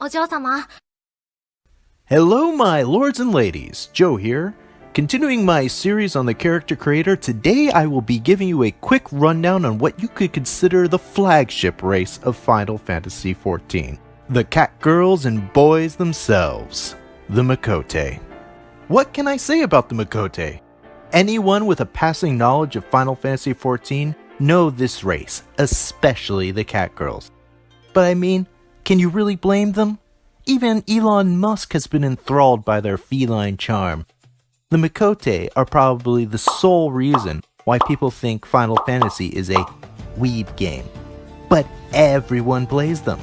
お嬢様。 Hello, my lords and ladies. Joe here. Continuing my series on the character creator, today I will be giving you a quick rundown on what you could consider the flagship race of Final Fantasy XIV. The cat girls and boys themselves. The Miqo'te. What can I say about the Miqo'te? Anyone with a passing knowledge of Final Fantasy XIV know this race, especially the cat girls. But I mean, can you really blame them? Even Elon Musk has been enthralled by their feline charm. The Miqo'te are probably the sole reason why people think Final Fantasy is a weeb game. But everyone plays them.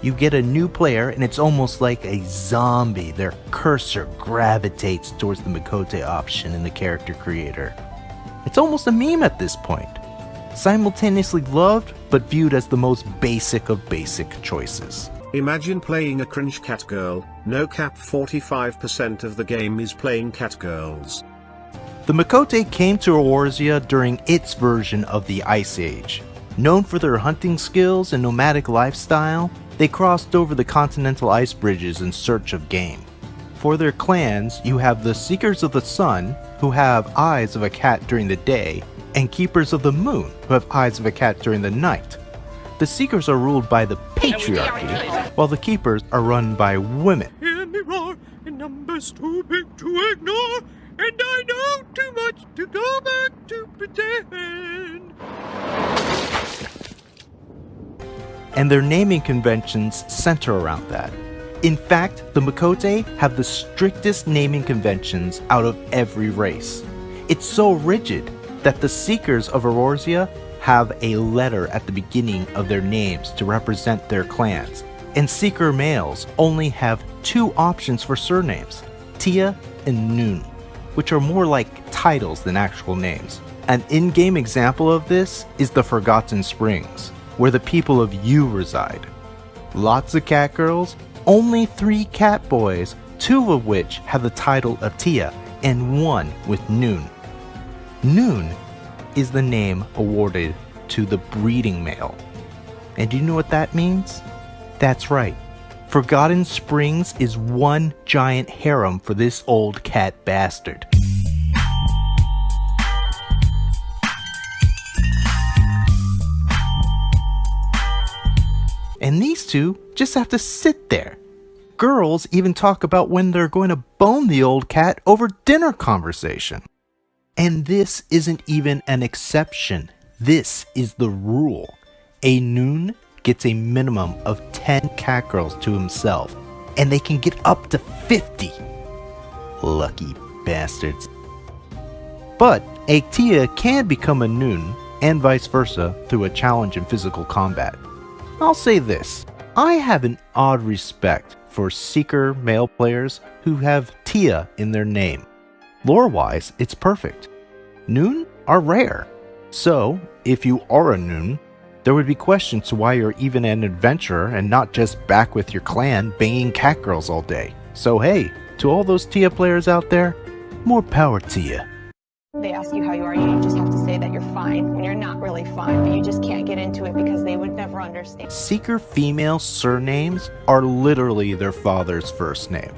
You get a new player and it's almost like a zombie. Their cursor gravitates towards the Miqo'te option in the character creator. It's almost a meme at this point. Simultaneously loved, but viewed as the most basic of basic choices. Imagine playing a cringe cat girl. No cap, 45% of the game is playing cat girls. The Miqo'te came to Eorzea during its version of the Ice Age. Known for their hunting skills and nomadic lifestyle, they crossed over the continental ice bridges in search of game. For their clans, you have the Seekers of the Sun, who have eyes of a cat during the day, and Keepers of the Moon, who have eyes of a cat during the night. The Seekers are ruled by the patriarchy, while the Keepers are run by women. Hear me roar, and numbers too big to ignore, and I know too much to go back to pretend. And their naming conventions center around that. In fact, the Miqo'te have the strictest naming conventions out of every race. It's so rigid that the Seekers of Eorzea have a letter at the beginning of their names to represent their clans, and Seeker males only have two options for surnames, Tia and Noon, which are more like titles than actual names. An in-game example of this is the Forgotten Springs, where the people of Yu reside. Lots of cat girls, only 3 cat boys, 2 of which have the title of Tia, and 1 with Noon. Noon is the name awarded to the breeding male. And do you know what that means? That's right. Forgotten Springs is one giant harem for this old cat bastard. And these two just have to sit there. Girls even talk about when they're going to bone the old cat over dinner conversation. And this isn't even an exception. This is the rule. A Noon gets a minimum of 10 cat girls to himself, and they can get up to 50. Lucky bastards. But a Tia can become a Noon, and vice versa, through a challenge in physical combat. I'll say this, I have an odd respect for Seeker male players who have Tia in their name. Lore-wise, it's perfect. Noon are rare. So, if you are a Noon, there would be questions to why you're even an adventurer and not just back with your clan banging cat girls all day. So hey, to all those Tia players out there, more power to you. They ask you how you are, you just have to say that you're fine when you're not really fine, but you just can't get into it because they would never understand. Seeker female surnames are literally their father's first name,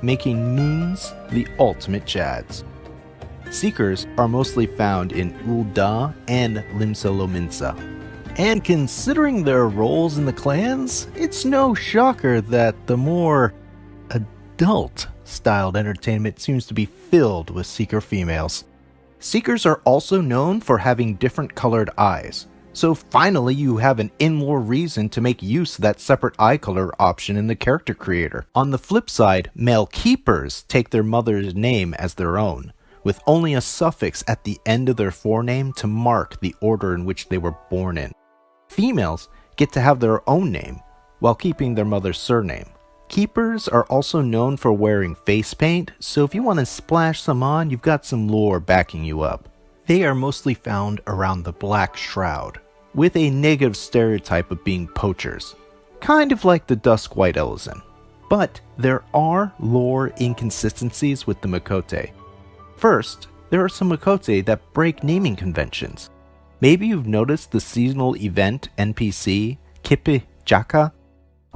making Noons the ultimate Chads. Seekers are mostly found in Ul'dah and Limsa Lominsa. And considering their roles in the clans, it's no shocker that the more adult-styled entertainment seems to be filled with Seeker females. Seekers are also known for having different colored eyes, so finally you have an in-lore reason to make use of that separate eye color option in the character creator. On the flip side, male Keepers take their mother's name as their own, with only a suffix at the end of their forename to mark the order in which they were born in. Females get to have their own name, while keeping their mother's surname. Keepers are also known for wearing face paint, so if you want to splash some on, you've got some lore backing you up. They are mostly found around the Black Shroud, with a negative stereotype of being poachers, kind of like the Duskwhite Elezen. But there are lore inconsistencies with the Miqo'te. First, there are some Miqo'te that break naming conventions. Maybe you've noticed the seasonal event NPC, Kipi Jaka?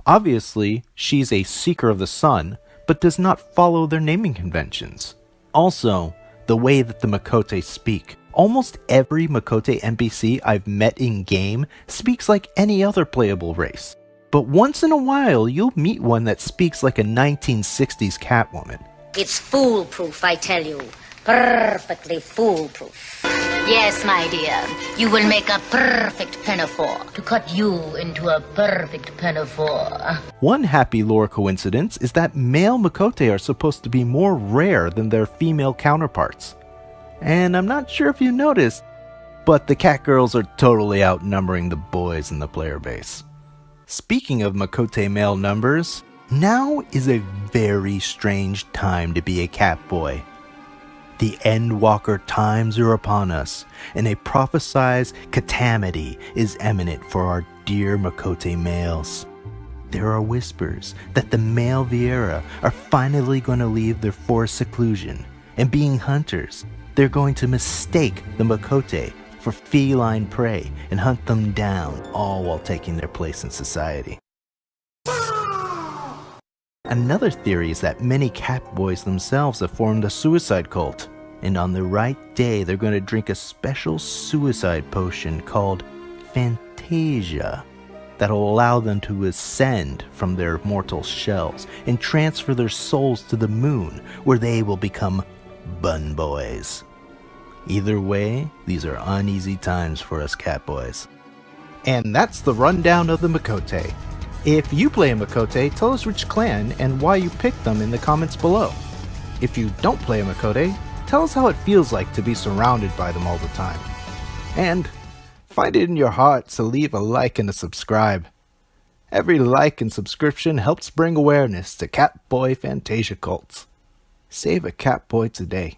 Obviously, she's a seeker of the sun, but does not follow their naming conventions. Also, the way that the Miqo'te speak. Almost every Miqo'te NPC I've met in-game speaks like any other playable race. But once in a while, you'll meet one that speaks like a 1960s Catwoman. It's foolproof, I tell you. Perfectly foolproof. Yes, my dear, you will make a perfect pinafore to cut you into a perfect pinafore. One happy lore coincidence is that male Miqo'te are supposed to be more rare than their female counterparts. And I'm not sure if you noticed, but the cat girls are totally outnumbering the boys in the player base. Speaking of Miqo'te male numbers, now is a very strange time to be a cat boy. The Endwalker times are upon us, and a prophesized calamity is imminent for our dear Miqo'te males. There are whispers that the male Viera are finally going to leave their forest seclusion, and being hunters, they're going to mistake the Miqo'te for feline prey and hunt them down, all while taking their place in society. Another theory is that many catboys themselves have formed a suicide cult, and on the right day they're going to drink a special suicide potion called Fantasia that'll allow them to ascend from their mortal shells and transfer their souls to the moon, where they will become bun boys. Either way, these are uneasy times for us catboys. And that's the rundown of the Miqo'te. If you play a Miqo'te, tell us which clan and why you picked them in the comments below. If you don't play a Miqo'te, tell us how it feels like to be surrounded by them all the time. And find it in your heart to leave a like and a subscribe. Every like and subscription helps bring awareness to Catboy Fantasia cults. Save a Catboy today.